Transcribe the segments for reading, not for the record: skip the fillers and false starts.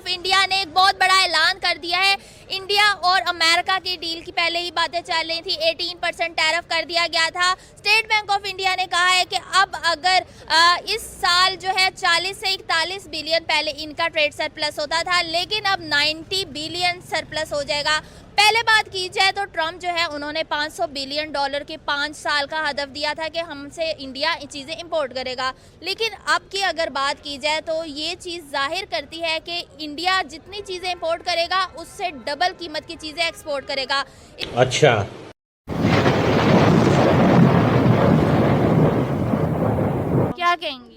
Of India ने एक बहुत बड़ा ऐलान कर दिया है। इंडिया और अमेरिका की डील की पहले ही बातें चल रही थी, 18% टैरिफ कर दिया गया था। स्टेट बैंक ऑफ इंडिया ने कहा है कि अब अगर इस साल जो है 40 से 41 बिलियन, पहले इनका ट्रेड सरप्लस होता था, लेकिन अब 90 बिलियन सरप्लस हो जाएगा। पहले बात की जाए तो ट्रम्प जो है उन्होंने $500 बिलियन के 5 साल का हदफ दिया था कि हमसे इंडिया चीज़ें इंपोर्ट करेगा, लेकिन अब की अगर बात की जाए तो ये चीज़ जाहिर करती है कि इंडिया जितनी चीज़ें इंपोर्ट करेगा उससे डबल कीमत की चीज़ें एक्सपोर्ट करेगा। अच्छा, क्या कहेंगी?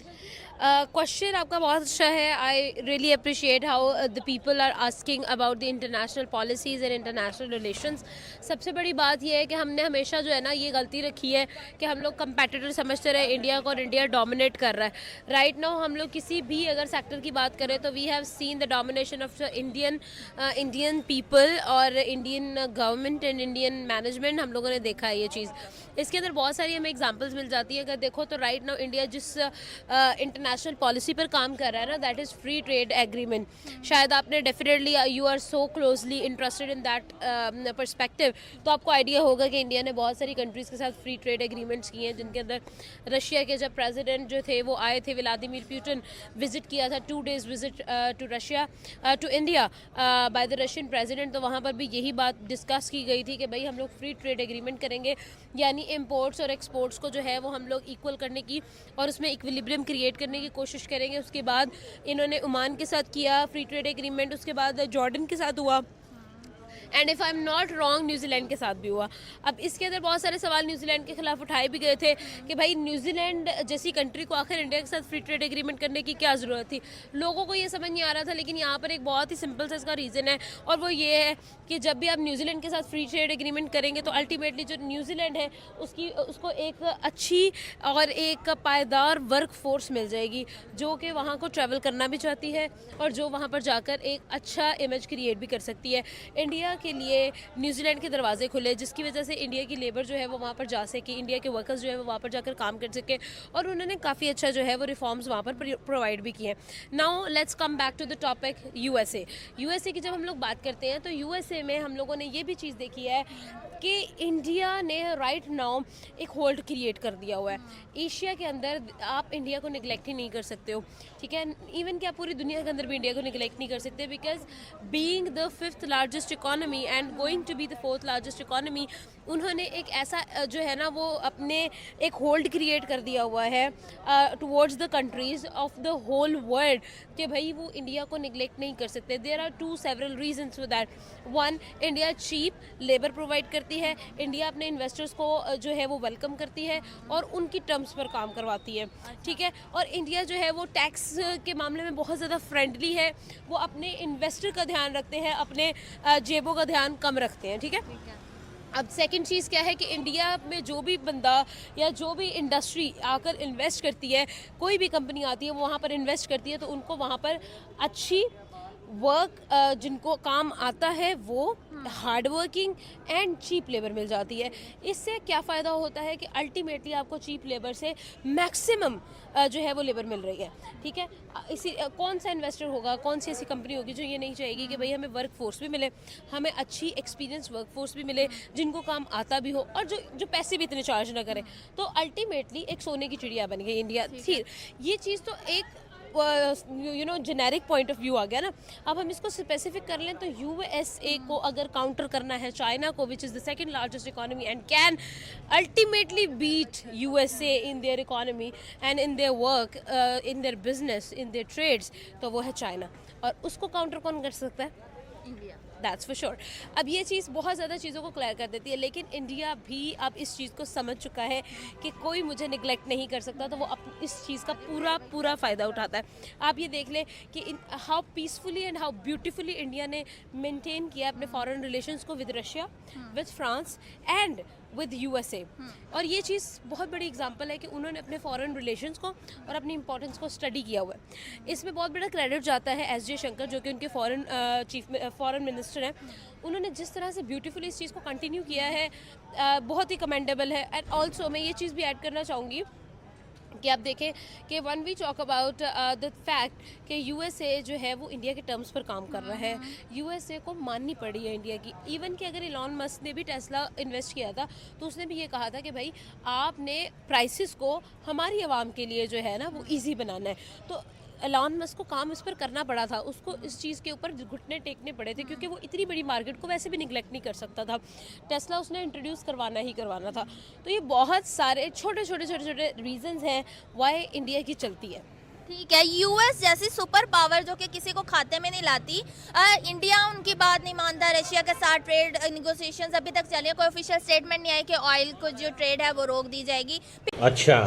क्वेश्चन आपका बहुत अच्छा है। I really appreciate how the people are asking about the international policies and international relations. सबसे बड़ी बात यह है कि हमने हमेशा जो है ना ये गलती रखी है कि हम लोग कंपेटिटर समझते रहे इंडिया को, और इंडिया डोमिनेट कर रहा है। राइट नाउ हम लोग किसी भी अगर सेक्टर की बात करें तो we have seen the domination of Indian people और Indian government and Indian management. हम लोगों ने देखा है ये चीज़। इसके अंदर बहुत सारी हमें एग्जांपल्स मिल जाती है। अगर देखो तो राइट नाउ इंडिया जिस इंटरनेशनल पॉलिसी पर काम कर रहा है ना, that is free trade agreement. शायद आपने definitely you are so closely interested in that perspective, तो आपको आइडिया होगा कि इंडिया ने बहुत सारी कंट्रीज़ के साथ फ्री ट्रेड एग्रीमेंट्स किए हैं, जिनके अंदर रशिया के जब प्रेसिडेंट जो थे वो आए थे, व्लादिमीर पुतिन, विजिट किया था 2 days visit to Russia to India by the Russian president. तो वहाँ पर भी यही बात डिस्कस की गई थी कि भाई हम लोग फ्री ट्रेड एग्रीमेंट करेंगे, यानी इंपोर्ट्स और एक्सपोर्ट्स को जो है वो हम लोग इक्वल करने की और उसमें इक्विलिब्रियम क्रिएट करने की कोशिश करेंगे। उसके बाद इन्होंने ओमान के साथ किया फ्री ट्रेड एग्रीमेंट, उसके बाद जॉर्डन के साथ हुआ, and if I am not wrong New Zealand के साथ भी हुआ। अब इसके अंदर बहुत सारे सवाल न्यूजीलैंड के खिलाफ उठाए भी गए थे कि भाई न्यूजीलैंड जैसी कंट्री को आखिर इंडिया के साथ फ्री ट्रेड एग्रीमेंट करने की क्या ज़रूरत थी। लोगों को ये समझ नहीं आ रहा था, लेकिन यहाँ पर एक बहुत ही सिंपल सा इसका रीज़न है, और वो ये है कि जब भी आप न्यूजीलैंड के साथ फ्री ट्रेड एग्रीमेंट करेंगे तो अल्टीमेटली जो न्यूजीलैंड है उसको एक अच्छी और एक पायदार वर्क फोर्स मिल जाएगी, जो कि वहाँ को ट्रैवल करना भी चाहती है और जो वहाँ पर जाकर एक अच्छा इमेज क्रिएट भी कर सकती है। इंडिया के लिए न्यूजीलैंड के दरवाजे खुले, जिसकी वजह से इंडिया की लेबर जो है वो वहाँ पर जा सके, इंडिया के वर्कर्स जो है वो वहाँ पर जाकर काम कर सके, और उन्होंने काफ़ी अच्छा जो है वो रिफॉर्म्स वहाँ पर प्रोवाइड भी किए। Now let's come back to the topic USA की जब हम लोग बात करते हैं तो यूएसए में हम लोगों ने ये भी चीज़ देखी है कि इंडिया ने राइट नाउ एक होल्ड क्रिएट कर दिया हुआ है एशिया के अंदर। आप इंडिया को निगलेक्ट ही नहीं कर सकते हो, ठीक है। इवन कि आप पूरी दुनिया के अंदर भी इंडिया को निगलेक्ट नहीं कर सकते, because being the 5th largest economy and going to be the 4th largest economy, उन्होंने एक ऐसा जो है ना वो अपने एक होल्ड क्रिएट कर दिया हुआ है towards the countries of the whole world कि भाई वो इंडिया को निगलेक्ट नहीं कर सकते। There are several reasons for that. One, India cheap labour provide करती है, इंडिया अपने इन्वेस्टर्स को जो है वो वेलकम करती है और उनकी टर्म्स पर काम करवाती है, ठीक है। और इंडिया जो है वो टैक्स के मामले में बहुत ज़्यादा फ्रेंडली है, वो अपने इन्वेस्टर का ध्यान रखते हैं, अपने जेबों का ध्यान कम रखते हैं, ठीक है। अब सेकंड चीज़ क्या है कि इंडिया में जो भी बंदा या जो भी इंडस्ट्री आकर इन्वेस्ट करती है, कोई भी कंपनी आती है वो वहाँ पर इन्वेस्ट करती है, तो उनको वहाँ पर अच्छी वर्क जिनको काम आता है वो hard working and cheap labour मिल जाती है। इससे क्या फ़ायदा होता है कि अल्टीमेटली आपको चीप लेबर से मैक्सिमम जो है वो लेबर मिल रही है, ठीक है। इसी कौन सा इन्वेस्टर होगा, कौन सी ऐसी कंपनी होगी जो ये नहीं चाहेगी कि भाई हमें वर्क फोर्स भी मिले, हमें अच्छी एक्सपीरियंस वर्क फोर्स भी मिले, जिनको काम आता भी हो और जो पैसे भी इतने चार्ज ना करें। तो अल्टीमेटली एक सोने की चिड़िया बन गई इंडिया थी। ये चीज़ तो एक जेनेरिक पॉइंट ऑफ व्यू आ गया ना। अब हम इसको स्पेसिफिक कर लें तो यूएसए को अगर काउंटर करना है चाइना को, which is the 2nd largest economy and can ultimately beat USA in their economy and in their work, in their business, in their trades, तो वो है चाइना। और उसको काउंटर कौन कर सकता है? India, that's for sure. अब ये चीज़ बहुत ज़्यादा चीज़ों को क्लियर कर देती है, लेकिन इंडिया भी अब इस चीज़ को समझ चुका है कि कोई मुझे निगलेक्ट नहीं कर सकता, तो वो इस चीज़ का पूरा फ़ायदा उठाता है। आप ये देख लें कि how peacefully and how beautifully India ने मेंटेन किया अपने फॉरेन रिलेशंस को with Russia, with France and with USA. और ये चीज़ बहुत बड़ी एग्जांपल है कि उन्होंने अपने फॉरेन रिलेशंस को और अपनी इंपॉर्टेंस को स्टडी किया हुआ है। इसमें बहुत बड़ा क्रेडिट जाता है एस जयशंकर, जो कि उनके फॉरेन मिनिस्टर हैं। उन्होंने जिस तरह से ब्यूटीफुली इस चीज़ को कंटिन्यू किया है बहुत ही कमेंडेबल है। एंड ऑल्सो मैं ये चीज़ भी ऐड करना चाहूँगी कि आप देखें कि one we talk about the fact कि यूएसए जो है वो इंडिया के टर्म्स पर काम कर रहा है, यूएसए को माननी पड़ी है इंडिया की। इवन कि अगर इलॉन मस्क ने भी टेस्ला इन्वेस्ट किया था तो उसने भी ये कहा था कि भाई आपने प्राइसेस को हमारी आवाम के लिए जो है ना वो ईजी बनाना है। तो एलॉन मस्क को काम इस पर करना पड़ा था, उसको इस चीज़ के ऊपर घुटने टेकने पड़े थे क्योंकि वो इतनी बड़ी मार्केट को वैसे भी निगलेक्ट नहीं कर सकता था। टेस्ला उसने इंट्रोड्यूस करवाना ही करवाना था। तो ये बहुत सारे छोटे छोटे रीजंस हैं वाई इंडिया की चलती है। ठीक है, यूएस जैसी सुपर पावर जो कि किसी को खाते में नहीं लाती, इंडिया उनकी बात नहीं मानता। रशिया के साथ ट्रेड निगोशिएशंस अभी तक चले, कोई ऑफिशियल स्टेटमेंट नहीं आया कि ऑयल को जो ट्रेड है वो रोक दी जाएगी। अच्छा,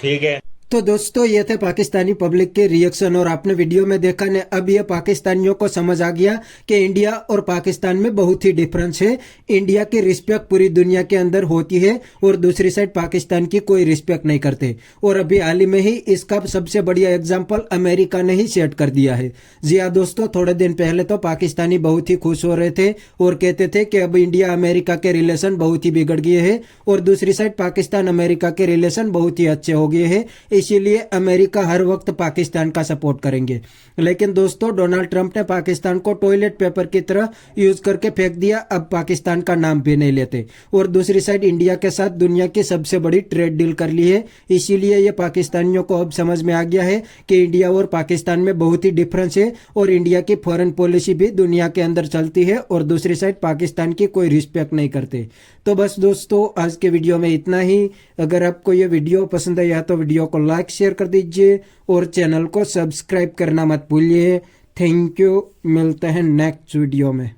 ठीक है। तो दोस्तों ये थे पाकिस्तानी पब्लिक के रिएक्शन, और आपने वीडियो में देखा ने अब ये पाकिस्तानियों को समझ आ गया कि इंडिया और पाकिस्तान में बहुत ही डिफरेंस है। इंडिया की रिस्पेक्ट पूरी दुनिया के अंदर होती है और दूसरी साइड पाकिस्तान की कोई रिस्पेक्ट नहीं करते। और अभी हाल ही में ही इसका सबसे बढ़िया एग्जाम्पल अमेरिका ने ही सेट कर दिया है। जी हाँ दोस्तों, थोड़े दिन पहले तो पाकिस्तानी बहुत ही खुश हो रहे थे और कहते थे कि अब इंडिया अमेरिका के रिलेशन बहुत ही बिगड़ गए हैं, और दूसरी साइड पाकिस्तान अमेरिका के रिलेशन बहुत ही अच्छे हो गए हैं, इसीलिए अमेरिका हर वक्त पाकिस्तान का सपोर्ट करेंगे। लेकिन दोस्तों डोनाल्ड ट्रंप ने पाकिस्तान को टॉयलेट पेपर की तरह यूज करके फेंक दिया, अब पाकिस्तान का नाम भी नहीं लेते। और दूसरी साइड इंडिया के साथ दुनिया की सबसे बड़ी ट्रेड डील कर ली है, इसीलिए ये पाकिस्तानियों को अब समझ में आ गया है कि इंडिया और पाकिस्तान में बहुत ही डिफरेंस है, और इंडिया की फॉरेन पॉलिसी भी दुनिया के अंदर चलती है और दूसरी साइड पाकिस्तान की कोई रिस्पेक्ट नहीं करते। तो बस दोस्तों आज के वीडियो में इतना ही। अगर आपको ये वीडियो पसंद आया तो वीडियो को लाइक शेयर कर दीजिए और चैनल को सब्सक्राइब करना मत भूलिए। थैंक यू, मिलते हैं नेक्स्ट वीडियो में।